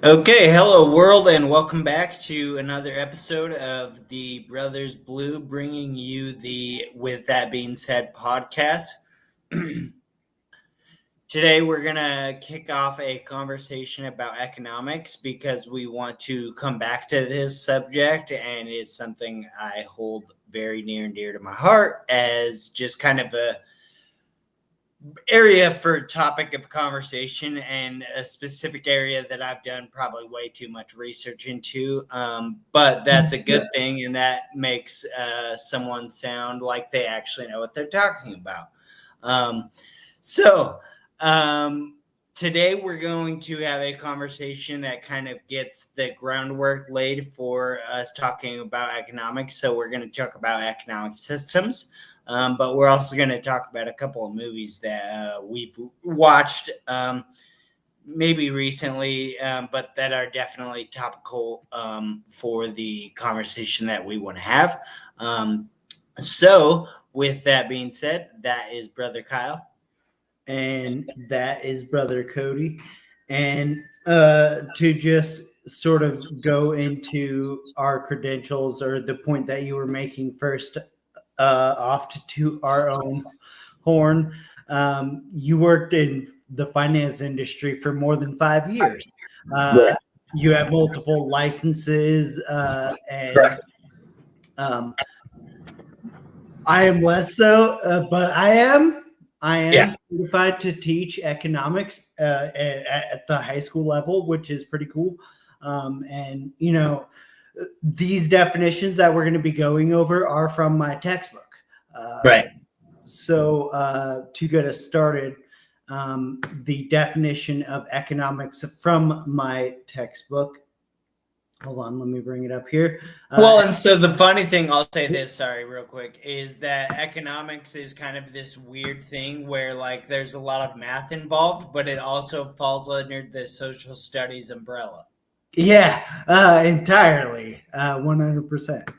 Okay, hello world, and welcome back to another episode of the Brothers Blue, bringing you the With That Being Said podcast. Today, we're going to kick off a conversation about economics because we want to come back to this subject, and it's something I hold very near and dear to my heart as just kind of a area for topic of conversation and a specific area that I've done probably way too much research into. But that's a good thing, and that makes someone sound like they actually know what they're talking about. So today we're going to have a conversation that kind of gets the groundwork laid for us talking about economics. So we're going to talk about economic systems. But we're also going to talk about a couple of movies that we've watched maybe recently, but that are definitely topical for the conversation that we want to have. So with that being said, that is Brother Kyle. And that is Brother Cody. And to just sort of go into our credentials or the point that you were making first, off to our own horn. You worked in the finance industry for more than 5 years. You have multiple licenses, and I am less so, but I am certified to teach economics at the high school level, which is pretty cool. And these definitions that we're going to be going over are from my textbook. Right. So to get us started, the definition of economics from my textbook. Hold on, let me bring it up here. And so the funny thing, I'll say this, sorry, real quick, is that economics is kind of this weird thing where, like, there's a lot of math involved, but it also falls under the social studies umbrella. Yeah, entirely, 100%.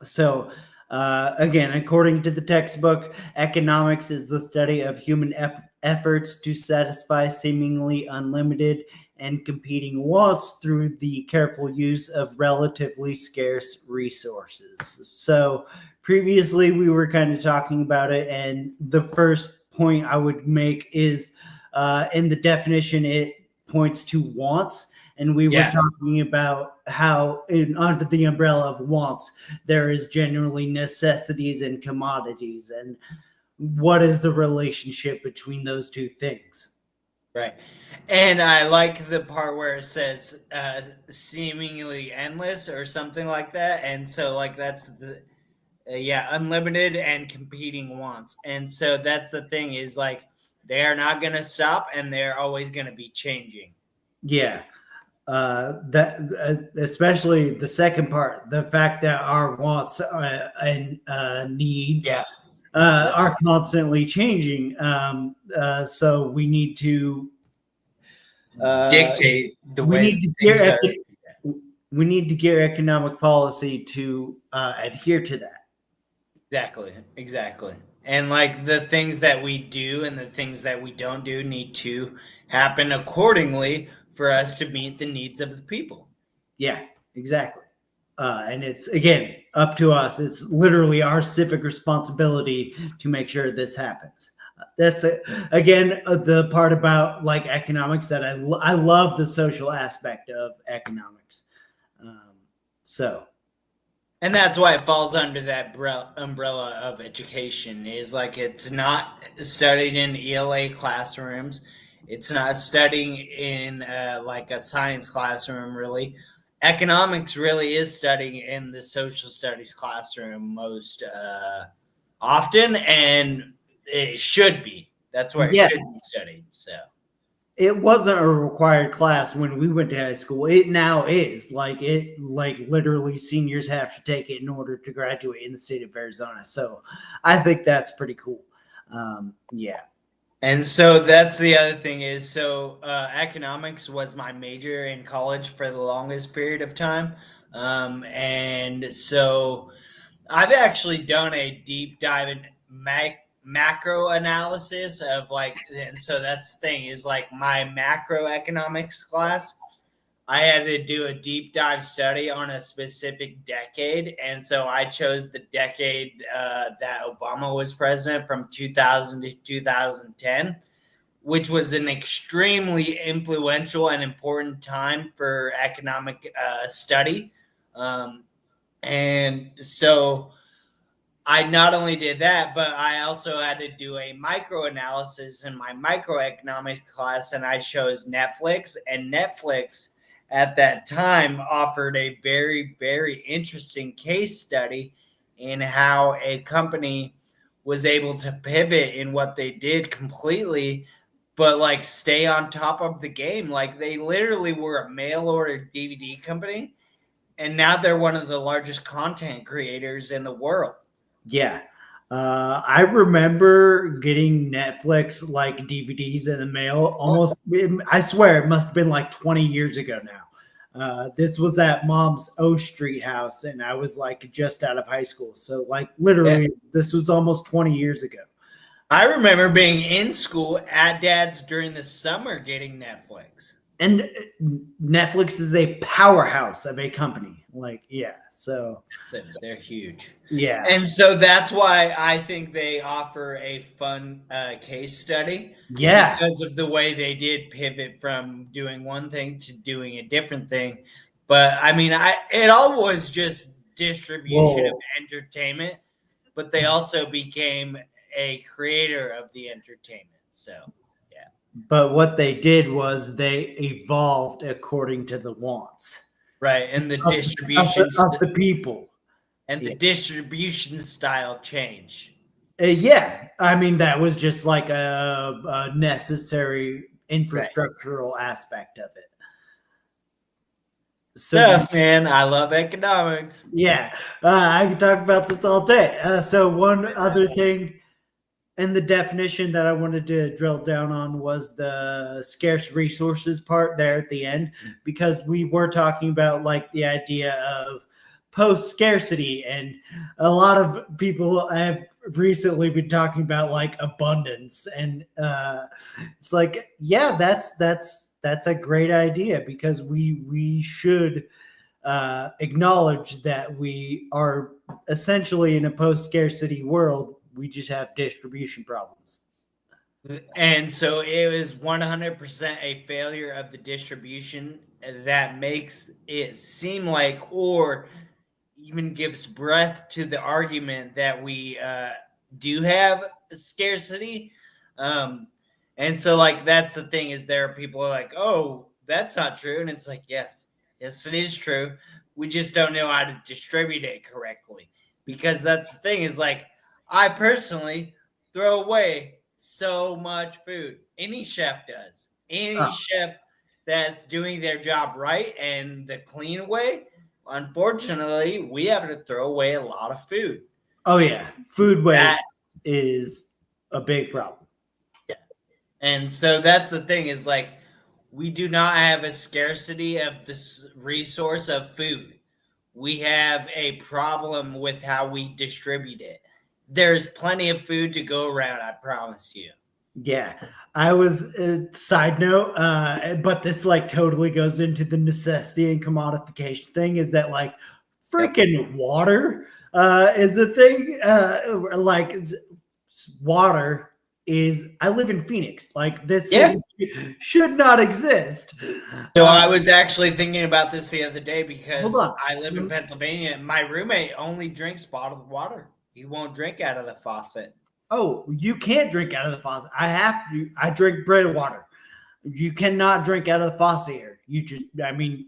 So, again, according to the textbook, economics is the study of human efforts to satisfy seemingly unlimited and competing wants through the careful use of relatively scarce resources. So previously we were kind of talking about it, and the first point I would make is in the definition it points to wants, and we were talking about how under the umbrella of wants there is generally necessities and commodities, and what is the relationship between those two things. Right. And I like the part where it says seemingly endless or something like that. And so, like, that's the, unlimited and competing wants. And so that's the thing is, like, they are not going to stop and they're always going to be changing. Yeah. That especially the second part, the fact that our wants and needs are constantly changing. So we need to dictate the way things are. We need to gear economic policy to adhere to that. Exactly. And, like, the things that we do and the things that we don't do need to happen accordingly for us to meet the needs of the people. Yeah, exactly. And it's, again, up to us. It's literally our civic responsibility to make sure this happens. That's it. Again, the part about, like, economics that I love the social aspect of economics. And that's why it falls under that umbrella of education, is like it's not studied in ELA classrooms. It's not studying in like a science classroom, really. Economics really is studying in the social studies classroom most often, and it should be. That's where it should be studied. So it wasn't a required class when we went to high school. It now is. Like literally seniors have to take it in order to graduate in the state of Arizona. So I think that's pretty cool. Yeah. And so that's the other thing is, so economics was my major in college for the longest period of time. And so I've actually done a deep dive in macro analysis of, like, and so that's the thing is, like, my macroeconomics class I had to do a deep dive study on a specific decade. And so I chose the decade that Obama was president from 2000 to 2010, which was an extremely influential and important time for economic study. And so I not only did that, but I also had to do a microanalysis in my microeconomics class, and I chose Netflix. And Netflix at that time offered a very, very interesting case study in how a company was able to pivot in what they did completely, but like stay on top of the game. Like they literally were a mail order DVD company, and now they're one of the largest content creators in the world. Yeah. I remember getting Netflix like DVDs in the mail almost, I swear it must have been like 20 years ago now. This was at mom's O Street house, and I was like just out of high school. So, like, literally, this was almost 20 years ago. I remember being in school at dad's during the summer getting Netflix. And Netflix is a powerhouse of a company. Like, yeah. So they're huge. Yeah. And so that's why I think they offer a fun case study. Yeah. Because of the way they did pivot from doing one thing to doing a different thing. But I mean, it all was just distribution of entertainment, but they also became a creator of the entertainment. So, yeah. But what they did was they evolved according to the wants. Right. And the distribution of the people. And the distribution style changed. Yeah. I mean, that was just like a necessary infrastructural aspect of it. So, yes, man, I love economics. Yeah. I can talk about this all day. So one other thing and the definition that I wanted to drill down on was the scarce resources part there at the end, because we were talking about like the idea of post scarcity, and a lot of people have recently been talking about like abundance, and it's like, yeah, that's a great idea, because we should acknowledge that we are essentially in a post scarcity world. We just have distribution problems. And so it was 100% a failure of the distribution that makes it seem like, or even gives breath to the argument that we do have scarcity. And so, like, that's the thing, is there are people are like, oh, that's not true. And it's like, yes, it is true. We just don't know how to distribute it correctly. Because that's the thing, is like, I personally throw away so much food. Any chef does. Any chef that's doing their job right and the clean way, unfortunately, we have to throw away a lot of food. Oh, yeah. Food waste is a big problem. Yeah. And so that's the thing, is like, we do not have a scarcity of this resource of food. We have a problem with how we distribute it. There's plenty of food to go around, I promise you. Yeah. I was side note, but this like totally goes into the necessity and commodification thing, is that like freaking water is a thing. Like water is, I live in Phoenix. Like this should not exist. So I was actually thinking about this the other day, because I live in Pennsylvania, and my roommate only drinks bottled water. He won't drink out of the faucet. Oh, you can't drink out of the faucet. I drink bread and water. You cannot drink out of the faucet here. You just, I mean,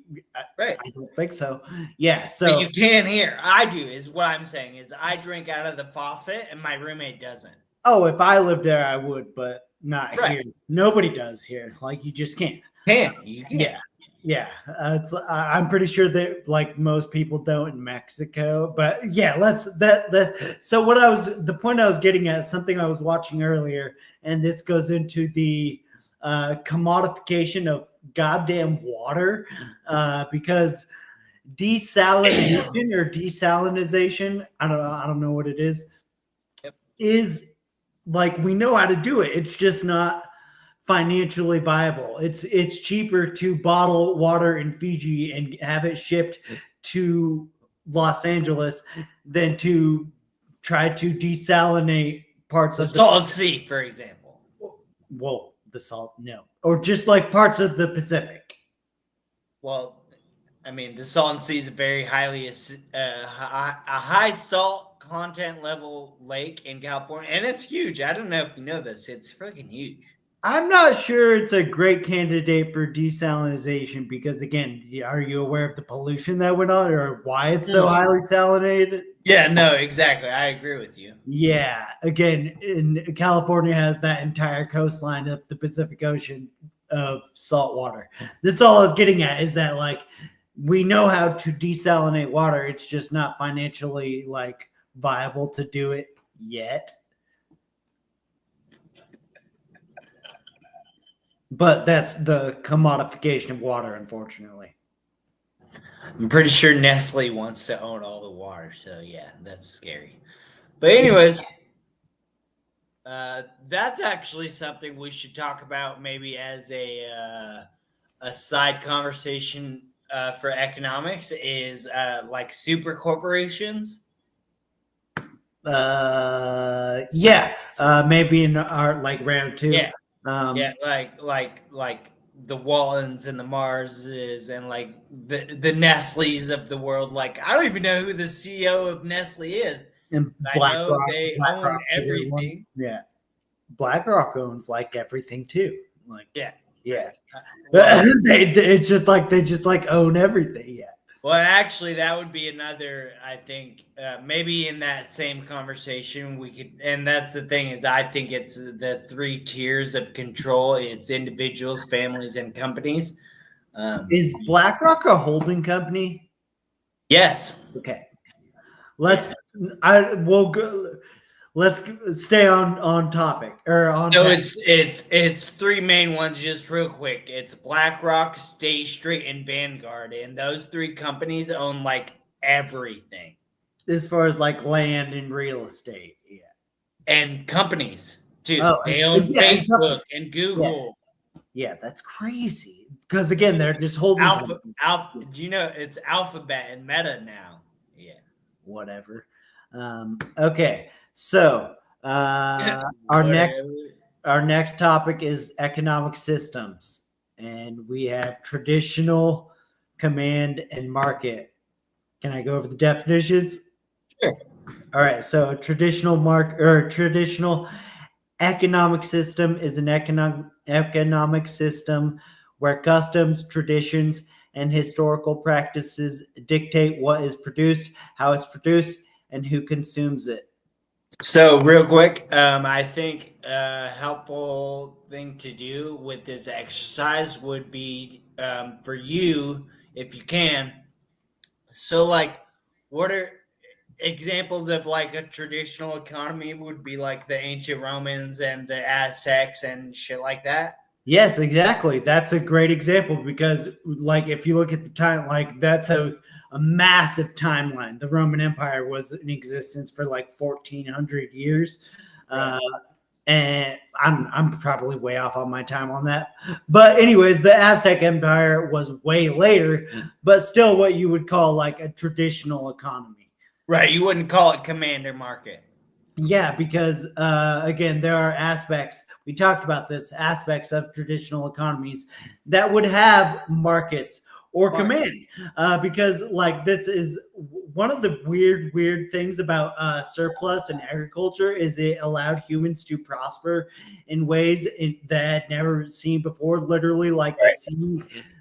I don't think so. Yeah, so. But you can here. I do, is what I'm saying, is I drink out of the faucet and my roommate doesn't. Oh, if I lived there, I would, but not here. Nobody does here. Like, you just can't. You can. Yeah. Yeah, I'm pretty sure that like most people don't in Mexico, but yeah, so the point I was getting at is something I was watching earlier, and this goes into the commodification of goddamn water, because desalination or desalinization, I don't know what it is, is like, we know how to do it. It's just not financially viable. It's cheaper to bottle water in Fiji and have it shipped to Los Angeles than to try to desalinate parts The of Salton Sea, for example. the salt, no, or just like parts of the Pacific. Well, I mean, the Salton Sea is a very highly a high salt content level lake in California, and it's huge. I don't know if you know this; it's freaking huge. I'm not sure it's a great candidate for desalinization because, again, are you aware of the pollution that went on or why it's so highly salinated? Yeah, no, exactly. I agree with you. Yeah, again, in California has that entire coastline of the Pacific Ocean of salt water. This is all I was getting at is that like we know how to desalinate water. It's just not financially like viable to do it yet. But that's the commodification of water, unfortunately. I'm pretty sure Nestle wants to own all the water, so yeah, that's scary. But anyways, that's actually something we should talk about maybe as a side conversation for economics is like super corporations. Yeah, maybe in our like round two. Yeah, yeah, like the Wallens and the Marses and like the Nestle's of the world. Like I don't even know who the CEO of Nestle is. And I know they own everything. Yeah, BlackRock owns like everything too. Like Yeah. Well, it's just like they just like own everything. Yeah. Well, actually, that would be another. I think maybe in that same conversation we could, and that's the thing is, I think it's the three tiers of control. It's individuals, families, and companies. Is BlackRock a holding company? Yes. Okay. Let's stay on topic or on. So it's three main ones. Just real quick, it's BlackRock, State Street, and Vanguard, and those three companies own like everything. As far as like land and real estate, yeah, and companies too. Oh, they own Facebook and Google. Yeah, that's crazy. Because again, they're just holding Do you know it's Alphabet and Meta now? Yeah. Whatever. Okay. So our next topic is economic systems. And we have traditional, command, and market. Can I go over the definitions? Sure. All right. So traditional economic system is an economic system where customs, traditions, and historical practices dictate what is produced, how it's produced, and who consumes it. So real quick, I think a helpful thing to do with this exercise would be for you, if you can. So like, what are examples of like a traditional economy would be like the ancient Romans and the Aztecs and shit like that? Yes, exactly. That's a great example because, like, if you look at the time, like, that's a massive timeline. The Roman Empire was in existence for like 1,400 years. Right. And I'm probably way off on my time on that. But anyways, the Aztec Empire was way later, but still what you would call like a traditional economy. Right. You wouldn't call it commander market. Yeah, because again, there are aspects, we talked about this, aspects of traditional economies that would have markets or command. Because like this is one of the weird things about surplus and agriculture is it allowed humans to prosper in ways that had never seen before. Literally, like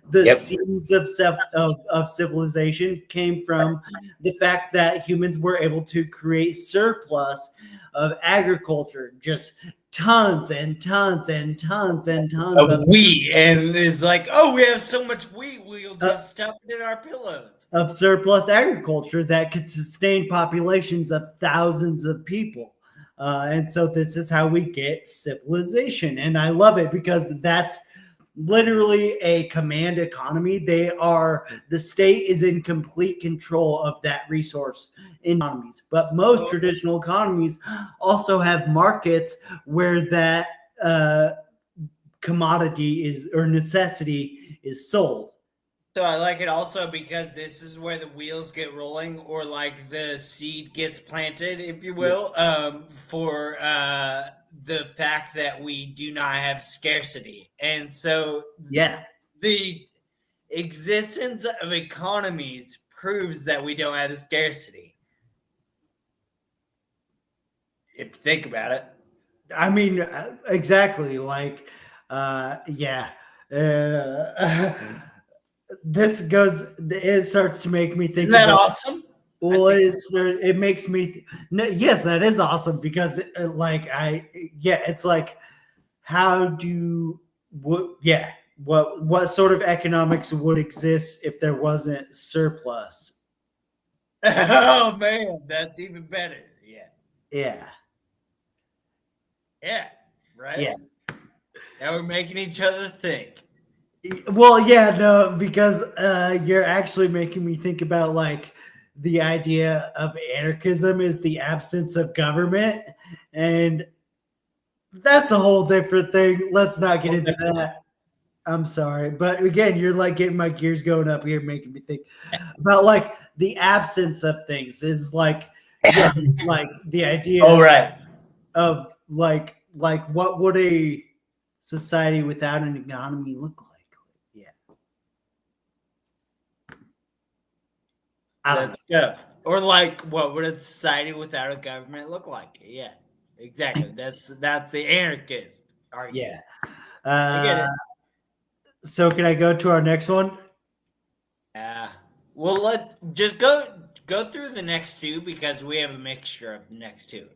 the seeds of civilization came from the fact that humans were able to create surplus of agriculture, just tons and tons and tons and tons of wheat, and it's like, oh, we have so much wheat, we'll just stuff it in our pillows. Of surplus agriculture that could sustain populations of thousands of people. And so this is how we get civilization. And I love it because that's literally a command economy. The state is in complete control of that resource in economies. But most traditional economies also have markets where that commodity is or necessity is sold. So I like it also because this is where the wheels get rolling, or like the seed gets planted, if you will, for the fact that we do not have scarcity. And so Yeah. the existence of economies proves that we don't have scarcity. If you think about it. I mean, exactly. Like, yeah. Uh, this goes. It starts to make me think Isn't that about. awesome? Well, it makes me. No, yes, that is awesome because, it's like, how do what sort of economics would exist if there wasn't surplus? Oh man, that's even better. Yeah. Yeah. Yeah. Right? Yeah. Now we're making each other think. Well, yeah, no, because you're actually making me think about like the idea of anarchism is the absence of government, and that's a whole different thing. Let's not get into that. I'm sorry, but again, you're like getting my gears going up here, making me think about like the absence of things is like, yeah, like the idea All right. of like what would a society without an economy look like? Yeah. I don't know. That's tough. Or like, what would a society without a government look like? Yeah, exactly. That's the anarchist argument. Yeah. I get it. So can I go to our next one? Yeah. Well, let just go through the next two because we have a mixture of the next two.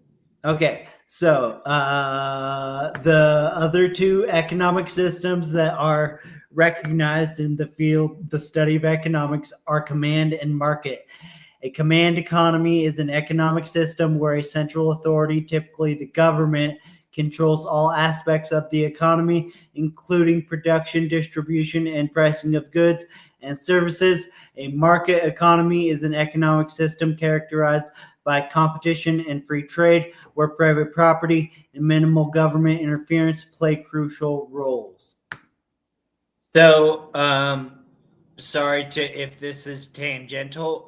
Okay. So the other two economic systems that are recognized in the field, the study of economics, are command and market. A command economy is an economic system where a central authority, typically the government, controls all aspects of the economy, including production, distribution, and pricing of goods and services. A market economy is an economic system characterized by competition and free trade, where private property and minimal government interference play crucial roles. So, sorry to if this is tangential,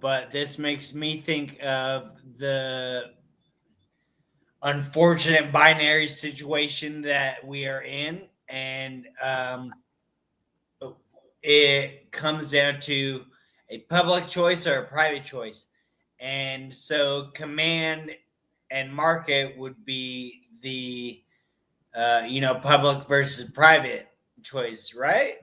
but this makes me think of the unfortunate binary situation that we are in, and it comes down to a public choice or a private choice. And so command and market would be the public versus private choice, right?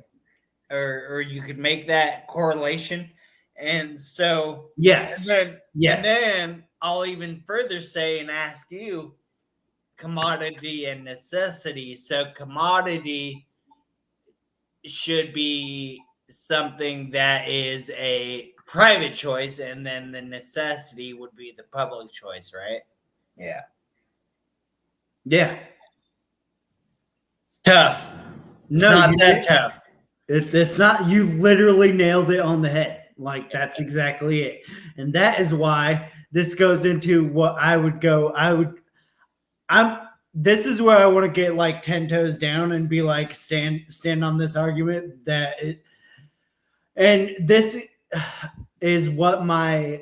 Or you could make that correlation. And so Yes. and Yes. then I'll even further say and ask you commodity and necessity. So commodity should be something that is a private choice, and then the necessity would be the public choice, right? Yeah. Yeah. It's tough. It's No, not that tough. It's not. You literally nailed it on the head. Like that's exactly it, and that is why this goes into what I would go. This is where I want to get like 10 toes down and be like stand on this argument and this is what my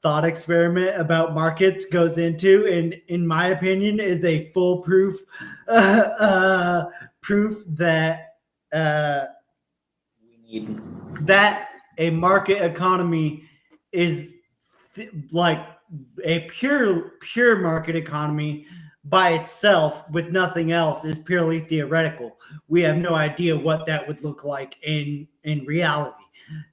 thought experiment about markets goes into, and in my opinion is a foolproof proof that We need that a market economy is like a pure market economy by itself with nothing else is purely theoretical. We have no idea what that would look like in reality.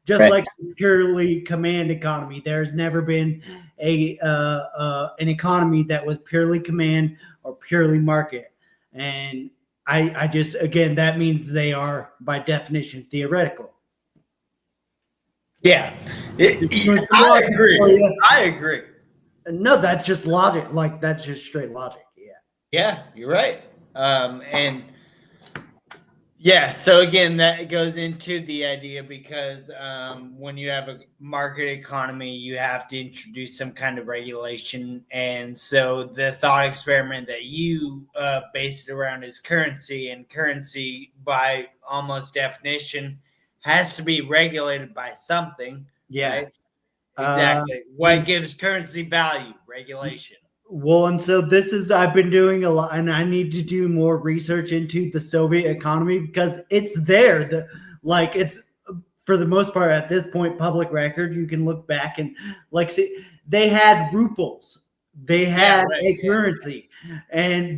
Just Right. like purely command economy, there's never been an economy that was purely command or purely market. And I just, again, that means they are by definition theoretical. Yeah. I agree. I agree. No, that's just logic. Like that's just straight logic. Yeah. Yeah, you're right. And Yeah, so again, that goes into the idea because when you have a market economy, you have to introduce some kind of regulation. And so the thought experiment that you base it around is currency, and currency, by almost definition, has to be regulated by something, Yeah. right? Exactly. What gives currency value? Regulation. Well, and so this is, I've been doing a lot, and I need to do more research into the Soviet economy because it's there. Like it's for the most part at this point public record. You can look back and like see they had rubles, they had a currency,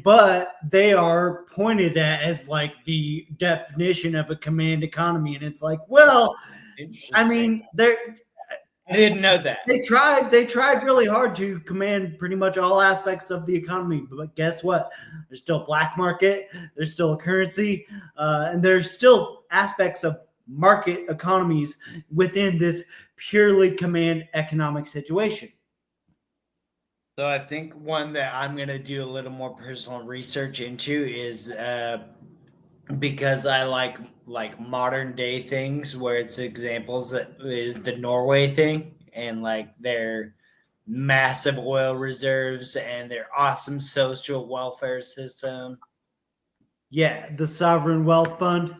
but they are pointed at as like the definition of a command economy, and it's like, well, I mean, they're I didn't know that. They tried really hard to command pretty much all aspects of the economy, but guess what? There's still a black market, there's still a currency, and there's still aspects of market economies within this purely command economic situation. So I think one that I'm going to do a little more personal research into is because I like modern day things where it's examples that is the Norway thing and like their massive oil reserves and their awesome social welfare system. Yeah, the sovereign wealth fund.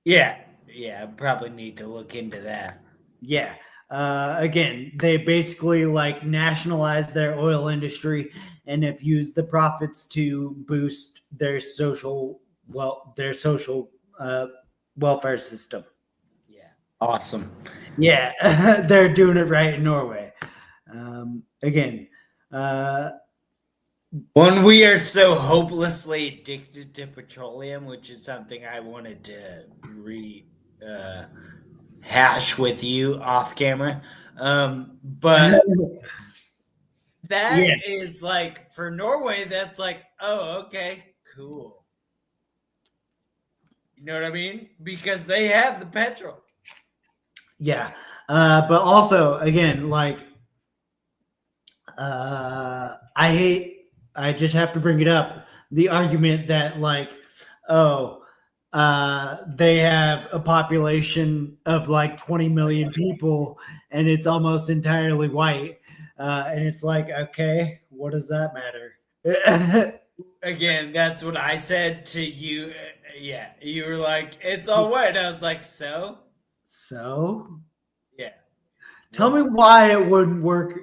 Yeah, I probably need to look into that. Yeah. Again, they basically like nationalized their oil industry and have used the profits to boost their social welfare system. Yeah, awesome. Yeah, they're doing it right in Norway. Again, when we are so hopelessly addicted to petroleum, which is something I wanted to hash with you off camera. But that is like for Norway, that's like, oh, okay, cool. You know what I mean? Because they have the petrol. Yeah. But also, again, like, I just have to bring it up the argument that, like, oh, they have a population of like 20 million people and it's almost entirely white. And it's like, okay, what does that matter? Again, that's what I said to you. Yeah, you were like, it's all white. I was like, so? So? Yeah. Tell me why it wouldn't work.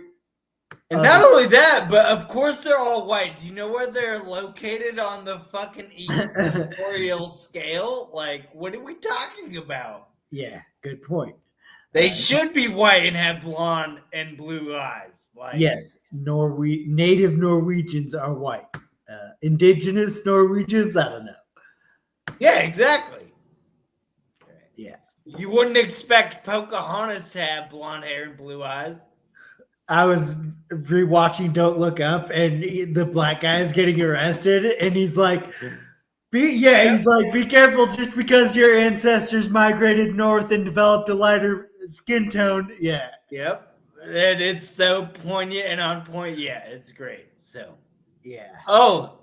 And not only that, but of course they're all white. Do you know where they're located on the fucking equatorial scale? Like, what are we talking about? Yeah, good point. They should be white and have blonde and blue eyes. Like, yes, native Norwegians are white. Indigenous Norwegians, I don't know. Yeah, exactly. Yeah. You wouldn't expect Pocahontas to have blonde hair and blue eyes. I was rewatching Don't Look Up, and the black guy is getting arrested, and he's like, he's like, be careful just because your ancestors migrated north and developed a lighter skin tone. Yeah. Yep. And it's so poignant and on point. Yeah, it's great. So, yeah. Oh,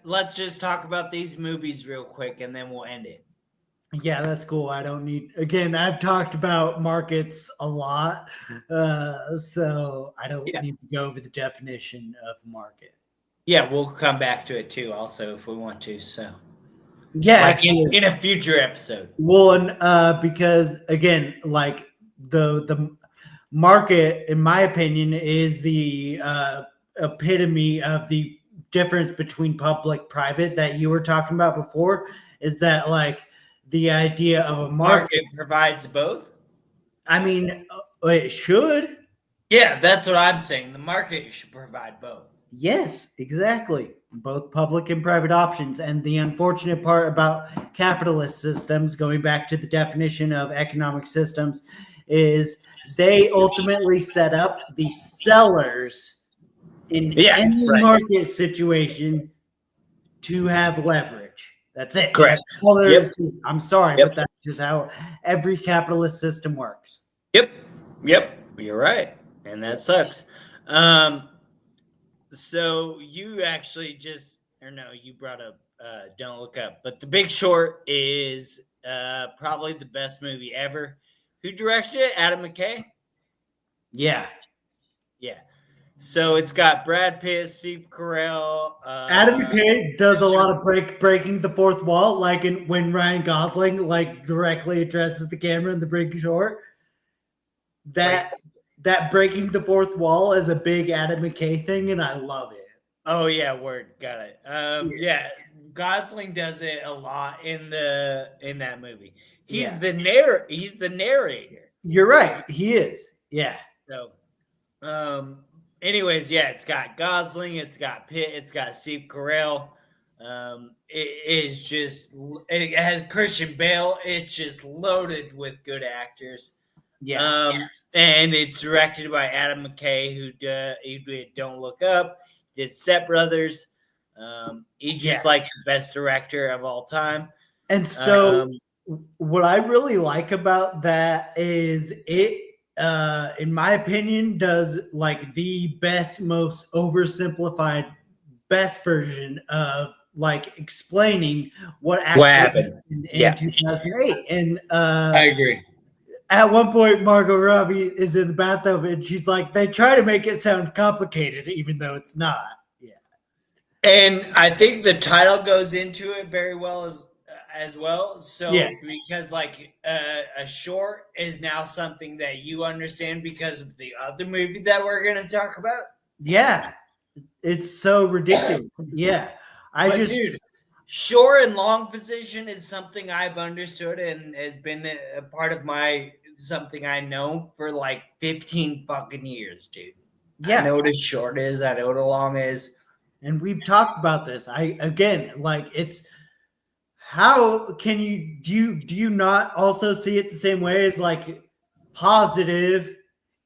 let's just talk about these movies real quick and then we'll end it. Yeah, that's cool. I don't need, again, I've talked about markets a lot. So I don't need to go over the definition of market. Yeah, we'll come back to it too, also, if we want to. So, yeah, like in a future episode. Well, and because again, like the market, in my opinion, is the epitome of the difference between public private that you were talking about before. Is that like the idea of a market provides both? I mean, it should. Yeah, that's what I'm saying. The market should provide both. Yes, exactly. Both public and private options. And the unfortunate part about capitalist systems, going back to the definition of economic systems, is they ultimately set up the sellers in any market situation to have leverage. That's it. Correct. That's all there is to it. I'm sorry, but that's just how every capitalist system works. Yep. You're right. And that sucks. So you actually you brought up Don't Look Up. But The Big Short is probably the best movie ever. Who directed it? Adam McKay? Yeah. Yeah. So it's got Brad Pitt, Steve Carell. Adam McKay does a lot of breaking the fourth wall, like when Ryan Gosling like directly addresses the camera in The Big Short. That breaking the fourth wall is a big Adam McKay thing, and I love it. Oh yeah, word, got it. Yeah, Gosling does it a lot in that movie. He's the narrator. You're right, he is. Yeah. So, anyways, yeah, it's got Gosling, it's got Pitt, it's got Steve Carell. It has Christian Bale. It's just loaded with good actors. Yeah. And it's directed by Adam McKay, who did Don't Look Up, did Step Brothers. He's just like the best director of all time. And so, what I really like about that is it, in my opinion, does like the best, most oversimplified, best version of like explaining what happened in 2008. And I agree. At one point, Margot Robbie is in the bathtub, and she's like, "They try to make it sound complicated, even though it's not." Yeah, and I think the title goes into it very well as well. So because like a short is now something that you understand because of the other movie that we're going to talk about. Yeah, it's so ridiculous. Yeah, dude, short and long position is something I've understood and has been a part of something I know for like 15 fucking years, dude. Yeah. I know what a short is. I know what a long is. And we've talked about this. It's how can you do you not also see it the same way as like positive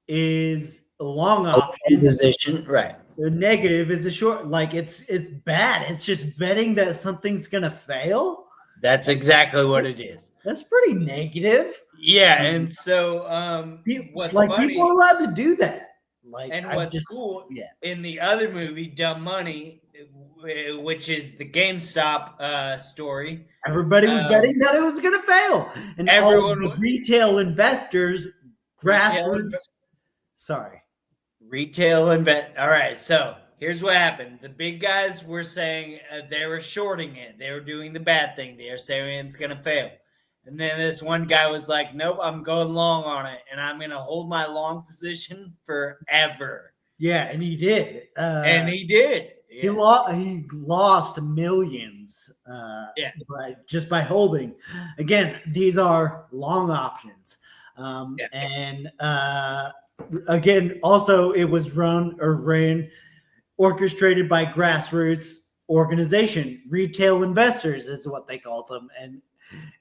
is a long option position, right? The negative is a short, like it's bad. It's just betting that something's gonna fail. That's exactly what it is. That's pretty negative. Yeah, and so what's funny, people are allowed to do that. Cool in the other movie, Dumb Money, which is the GameStop story. Everybody was betting that it was gonna fail, and all the retail investors, retail invest. All right, so here's what happened. The big guys were saying they were shorting it. They were doing the bad thing. They were saying it's going to fail. And then this one guy was like, nope, I'm going long on it. And I'm going to hold my long position forever. Yeah, and he did. And he did. Yeah. He lost millions just by holding. Again, these are long options. And again, also it was orchestrated by grassroots organization. Retail investors is what they called them. And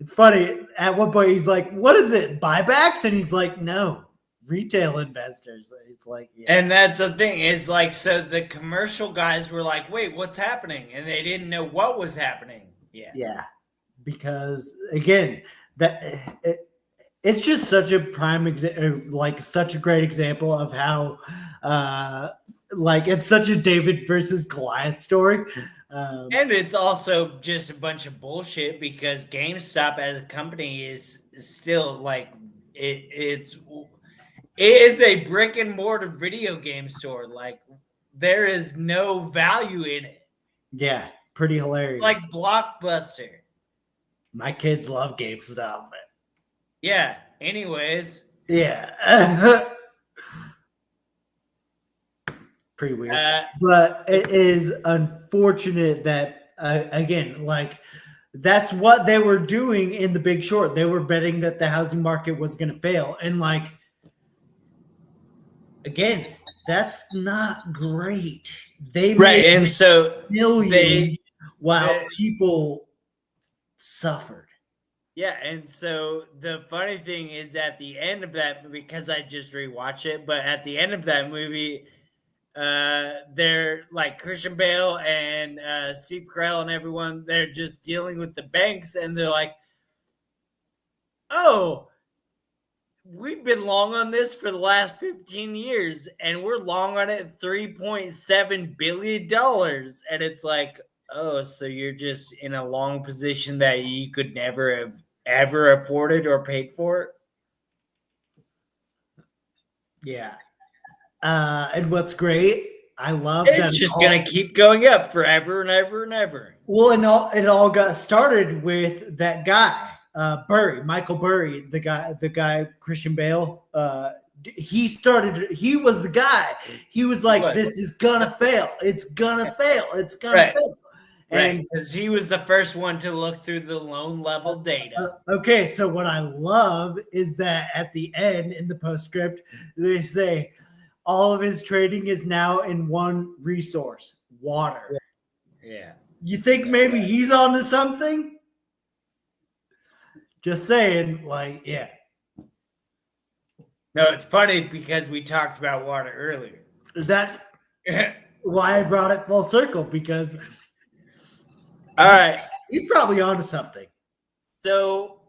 it's funny, at one point he's like, what is it, buybacks? And he's like, no, retail investors. It's like, and that's the thing, is like, so the commercial guys were like, wait, what's happening? And they didn't know what was happening. Yeah, because again, it's just such a prime example, like such a great example of how it's such a David versus Goliath story. And it's also just a bunch of bullshit, because GameStop as a company is still like it is a brick and mortar video game store. Like, there is no value in it. Yeah, pretty hilarious. Like Blockbuster. My kids love GameStop. Yeah. Anyways. Yeah. Pretty weird. But it is unfortunate that, again, like, that's what they were doing in The Big Short. They were betting that the housing market was going to fail. And, like, again, that's not great. They made and so millions while people suffered. Yeah, and so the funny thing is, at the end of that movie, because I just rewatched it, but at the end of that movie, they're like Christian Bale and Steve Carell and everyone, they're just dealing with the banks, and they're like, oh, we've been long on this for the last 15 years, and we're long on it $3.7 billion. And it's like, Oh, so you're just in a long position that you could never have ever afforded or paid for? Yeah. And what's great, I love that It's just gonna keep going up forever and ever and ever. Well, and it all got started with that guy, Michael Burry, the guy Christian Bale. He was the guy. He was like, What? "This is gonna fail. It's gonna fail. It's gonna Right. fail." Right, And because he was the first one to look through the loan level data. okay, so what I love is that at the end in the postscript, they say all of his trading is now in one resource: water. Yeah. You think maybe he's onto something? Just saying, like, yeah. No, it's funny because we talked about water earlier. That's why I brought it full circle, because All right. he's probably onto something. So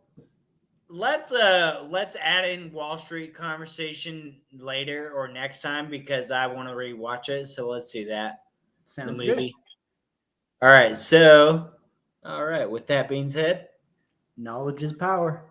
let's add in Wall Street conversation later or next time because I want to rewatch it. So let's do that. Sounds the movie. good. All right. So, all right. With that being said, Knowledge is power.